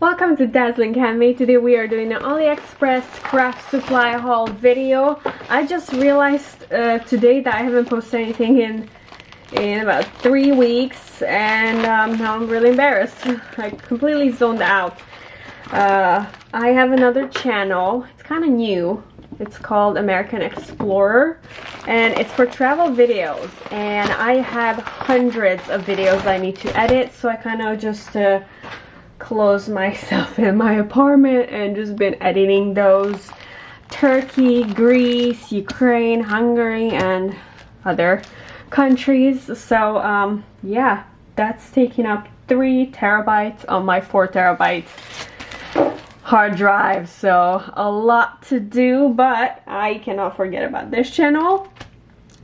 Welcome to Dazzling Handmade. Today we are doing an AliExpress craft supply haul video. I just realized today that I haven't posted anything in about 3 weeks, and now I'm really embarrassed. I completely zoned out. I have another channel. It's kind of new. It's called American Explorer, and it's for travel videos, and I have hundreds of videos I need to edit, so I kind of just closed myself in my apartment and just been editing those. Turkey, Greece, Ukraine, Hungary, and other countries. So yeah, that's taking up 3 terabytes on my 4 terabyte hard drive, so a lot to do, but I cannot forget about this channel.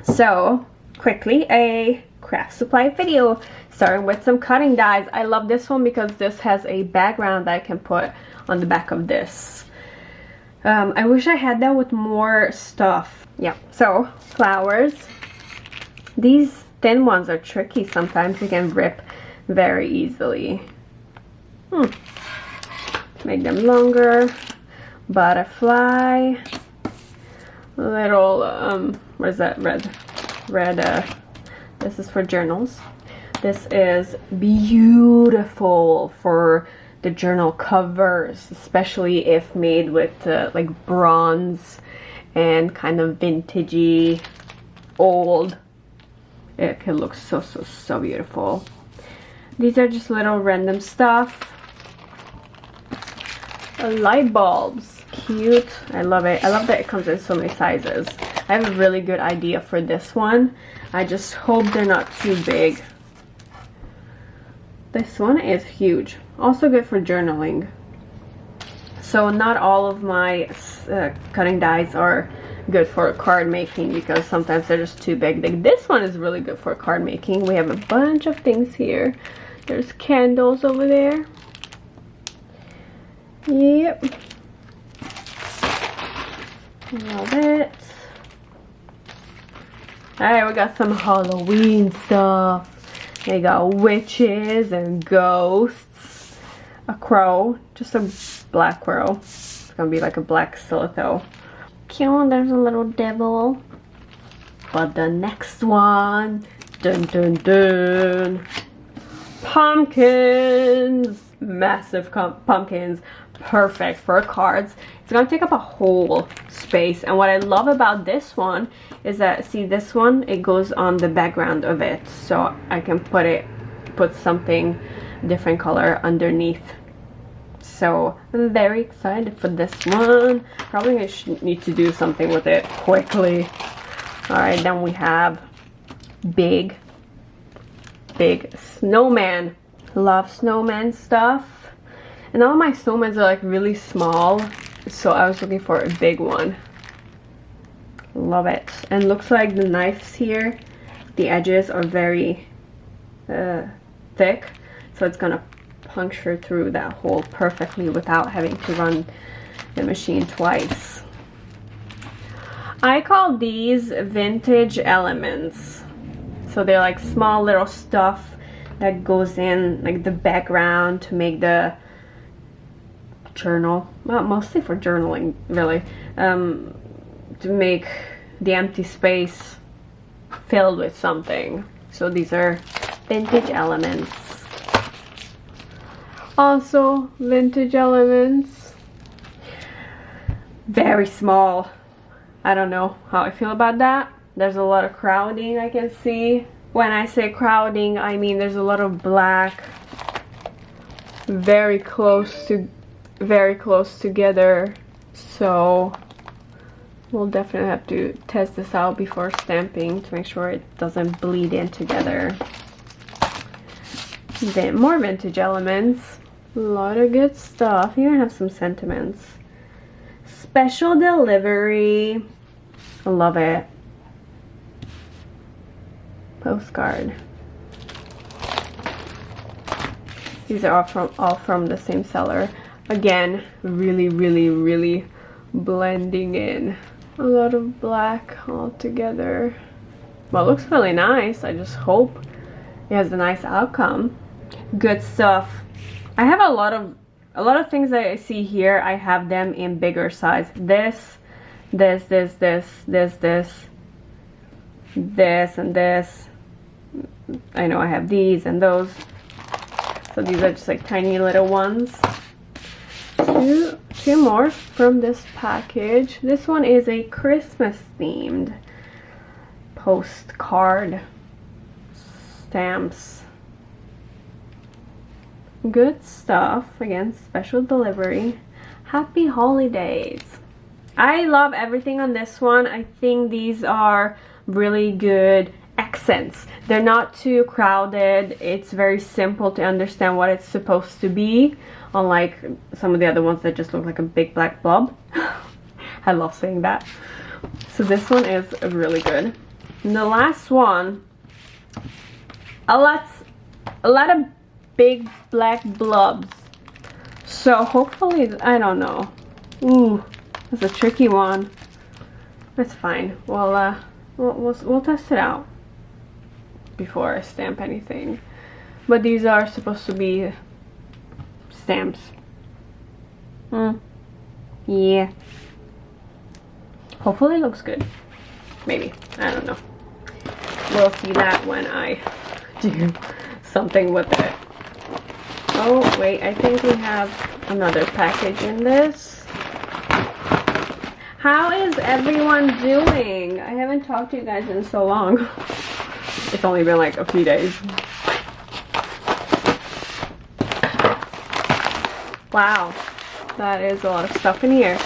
So quickly, a craft supply video starting with some cutting dies. I love this one because this has a background that I can put on the back of this. I wish I had that with more stuff. Yeah, so flowers. These thin ones are tricky sometimes. They can rip very easily. Make them longer. Butterfly. Little what is that? Red this is for journals. This is beautiful for the journal covers, especially if made with like bronze and kind of vintagey old. It can look so beautiful. These are just little random stuff. Light bulbs, cute. I love it. I love that it comes in so many sizes. I have a really good idea for this one. I just hope they're not too big. This one is huge. Also good for journaling. So not all of my cutting dies are good for card making because sometimes they're just too big. This one is really good for card making. We have a bunch of things here. There's candles over there. Yep. Love it. Alright, we got some Halloween stuff. They got witches and ghosts. A crow. Just a black crow. It's gonna be like a black stiletto. Cute, there's a little devil. But the next one. Dun dun dun. Pumpkins. Massive pumpkins. Perfect for cards. It's gonna take up a whole space, and what I love about this one is that, see this one, it goes on the background of it, so I can put something different color underneath. So I'm very excited for this one. Probably I should need to do something with it quickly. All right, then we have big snowman. Love snowman stuff. And all my snowmans are like really small, so I was looking for a big one. Love it. And looks like the knives here, the edges are very thick, so it's gonna puncture through that hole perfectly without having to run the machine twice. I call these vintage elements. So they're like small little stuff that goes in like the background to make the journal, well, mostly for journaling really, to make the empty space filled with something. So these are vintage elements. Also vintage elements. Very small. I don't know how I feel about that. There's a lot of crowding I can see. When I say crowding, I mean there's a lot of black very close together, so we'll definitely have to test this out before stamping to make sure it doesn't bleed in together. Then more vintage elements, a lot of good stuff. You even have some sentiments. Special delivery, I love it. Postcard. These are all from the same seller. Again, really blending in. A lot of black all together. Well, it looks really nice. I just hope it has a nice outcome. Good stuff. I have a lot of a lot of things that I see here, I have them in bigger size. This, and this. I know I have these and those. So these are just like tiny little ones. Two more from this package. This one is a Christmas themed postcard stamps. Good stuff. Again, special delivery. Happy holidays. I love everything on this one. I think these are really good accents. They're not too crowded. It's very simple to understand what it's supposed to be, unlike some of the other ones that just look like a big black blob. I love saying that. So this one is really good. And the last one, a lot of big black blobs. So hopefully, I don't know. Ooh, that's a tricky one. That's fine. Well, we'll test it out before I stamp anything. But these are supposed to be stamps. Yeah. Hopefully it looks good. Maybe. I don't know. We'll see that when I do something with it. Oh, wait. I think we have another package in this. How is everyone doing? I haven't talked to you guys in so long. It's only been like a few days. Wow, that is a lot of stuff in here.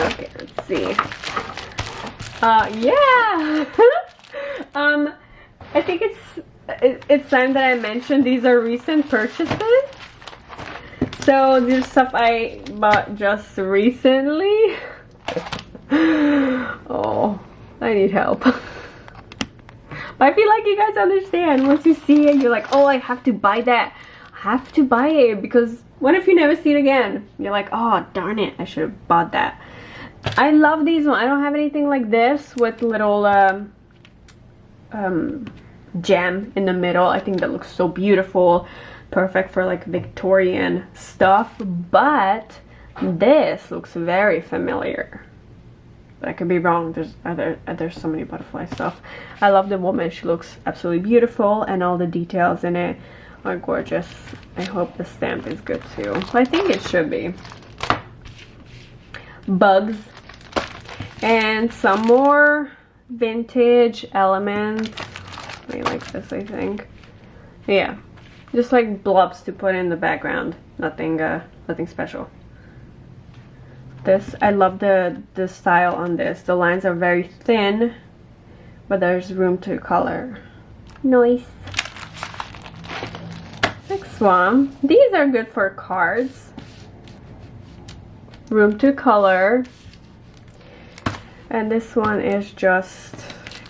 Okay, let's see. Yeah. I think it's time that I mentioned these are recent purchases. So this is stuff I bought just recently. Oh, I need help. I feel like you guys understand. Once you see it, you're like, oh, I have to buy that. I have to buy it, because what if you never see it again? You're like, oh, darn it, I should have bought that. I love these ones. I don't have anything like this with little gem in the middle. I think that looks so beautiful. Perfect for like Victorian stuff. But this looks very familiar. But I could be wrong. There's so many butterfly stuff. I love the woman. She looks absolutely beautiful, and all the details in it are gorgeous. I hope the stamp is good too. I think it should be. Bugs. And some more vintage elements. I like this, I think. Yeah. Just like blobs to put in the background. Nothing special. This, I love the style on this. The lines are very thin, but there's room to color. Nice. Next one. These are good for cards. Room to color. And this one is just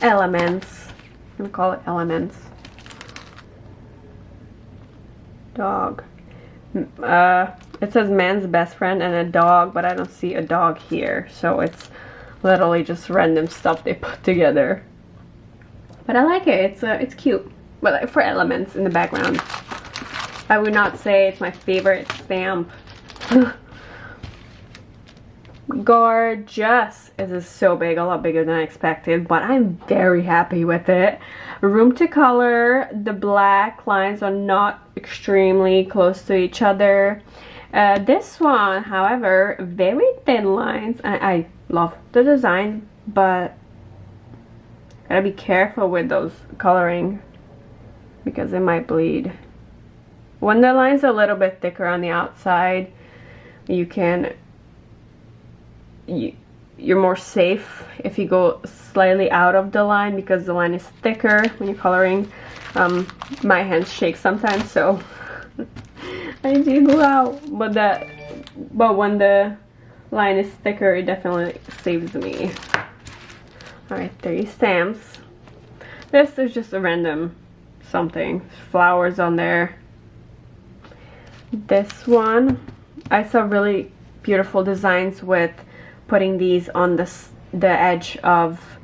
elements. I'm gonna call it elements. Dog. It says man's best friend and a dog, but I don't see a dog here, so it's literally just random stuff they put together. But I like it. It's cute. But like for elements in the background. I would not say it's my favorite stamp. Gorgeous. This is so big, a lot bigger than I expected, but I'm very happy with it. Room to color. The black lines are not extremely close to each other. This one, however, very thin lines. I love the design, but gotta be careful with those coloring because it might bleed. When the line's a little bit thicker on the outside, you're more safe if you go slightly out of the line, because the line is thicker when you're coloring. My hands shake sometimes, so I do go out. But when the line is thicker, it definitely saves me. Alright, 3 stamps. This is just a random something. Flowers on there. This one, I saw really beautiful designs with putting these on the edge of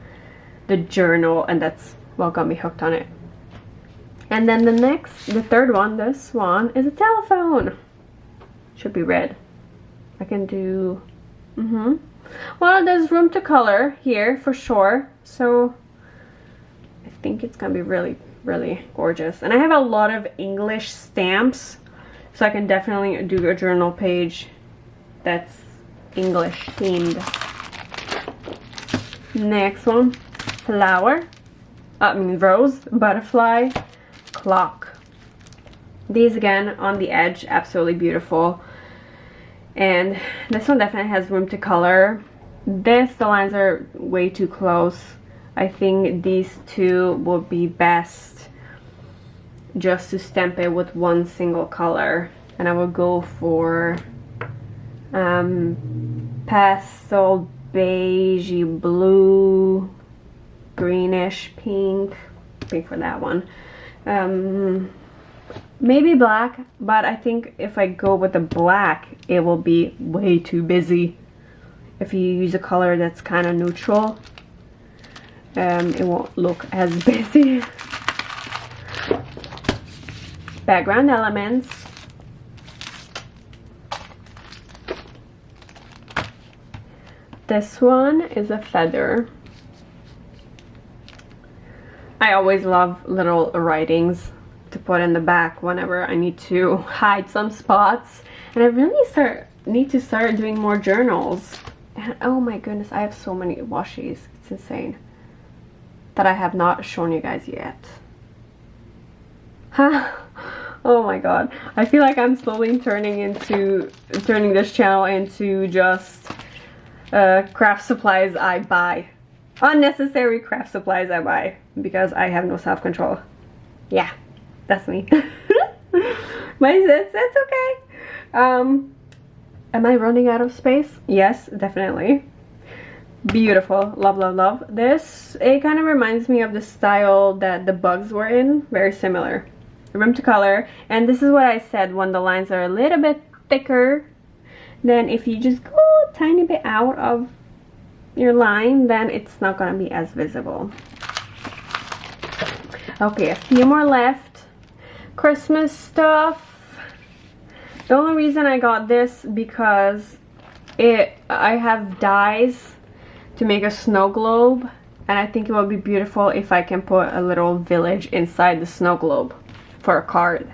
the journal, and that's what got me hooked on it. And then the third one, this one, is a telephone. Should be red. I can do, well, there's room to color here for sure. So I think it's gonna be really, really gorgeous. And I have a lot of English stamps, so I can definitely do a journal page that's English themed. Next one, flower, rose, butterfly, clock. These again on the edge, absolutely beautiful. And this one definitely has room to color. The lines are way too close. I think these two will be best just to stamp it with one single color. And I will go for pastel beige, blue, greenish, pink for that one. Maybe black, but I think if I go with the black, it will be way too busy. If you use a color that's kind of neutral, it won't look as busy. Background elements. This one is a feather. I always love little writings to put in the back whenever I need to hide some spots. And I really need to start doing more journals. And oh my goodness, I have so many washies. It's insane. That I have not shown you guys yet. Oh my god. I feel like I'm slowly turning this channel into just craft supplies I buy. Unnecessary craft supplies I buy because I have no self-control. Yeah, that's me. That's okay. Am I running out of space? Yes, definitely. Beautiful. Love, love, love. This, it kind of reminds me of the style that the bugs were in. Very similar. Room to color. And this is what I said, when the lines are a little bit thicker, then if you just go a tiny bit out of your line, then it's not gonna be as visible. Okay, a few more left. Christmas stuff. The only reason I got this because I have dies to make a snow globe, and I think it would be beautiful if I can put a little village inside the snow globe for a card.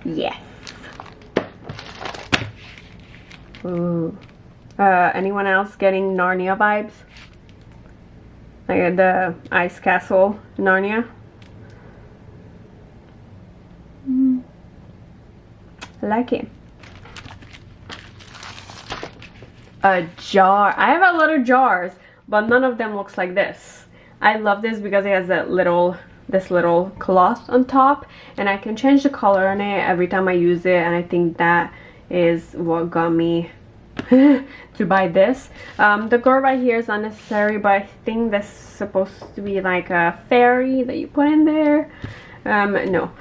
Yes. Ooh. Anyone else getting Narnia vibes? Like the Ice Castle Narnia? I like it. A jar. I have a lot of jars, but none of them looks like this. I love this because it has this little cloth on top, and I can change the color on it every time I use it, and I think that is what got me to buy this. The girl right here is unnecessary, but I think that's supposed to be like a fairy that you put in there. No.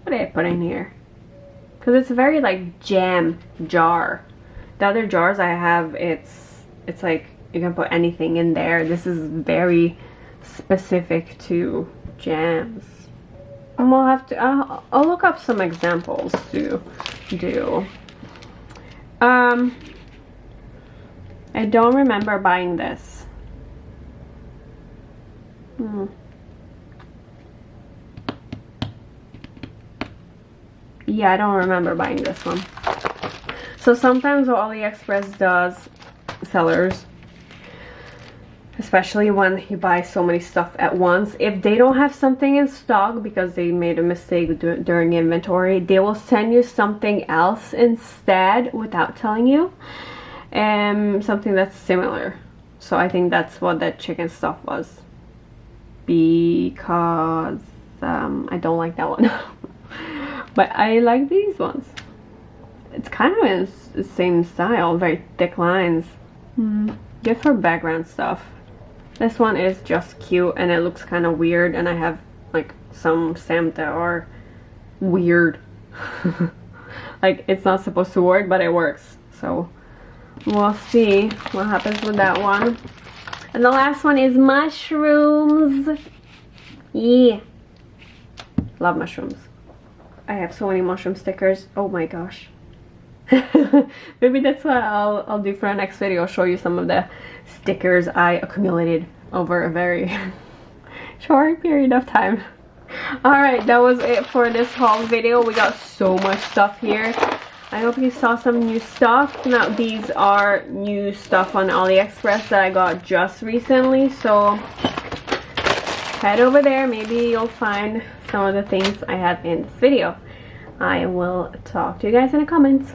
What did I put in here? Because it's very like jam jar. The other jars I have, it's like you can put anything in there. This is very specific to jams. And we'll have to, I'll look up some examples to do. I don't remember buying this. Yeah, I don't remember buying this one. So sometimes what AliExpress does, sellers, especially when you buy so many stuff at once, if they don't have something in stock because they made a mistake during inventory, they will send you something else instead without telling you, something that's similar. So I think that's what that chicken stuff was, because I don't like that one. But I like these ones. It's kind of in the same style, very thick lines. Good for background stuff. This one is just cute and it looks kind of weird, and I have like some stamps that are weird. Like it's not supposed to work, but it works. So we'll see what happens with that one. And the last one is mushrooms. Yeah. Love mushrooms. I have so many mushroom stickers. Oh my gosh. Maybe that's what I'll do for our next video. I'll show you some of the stickers I accumulated over a very short period of time. Alright, that was it for this haul video. We got so much stuff here. I hope you saw some new stuff. Now these are new stuff on AliExpress that I got just recently, so head over there. Maybe you'll find some of the things I have in this video. I will talk to you guys in the comments.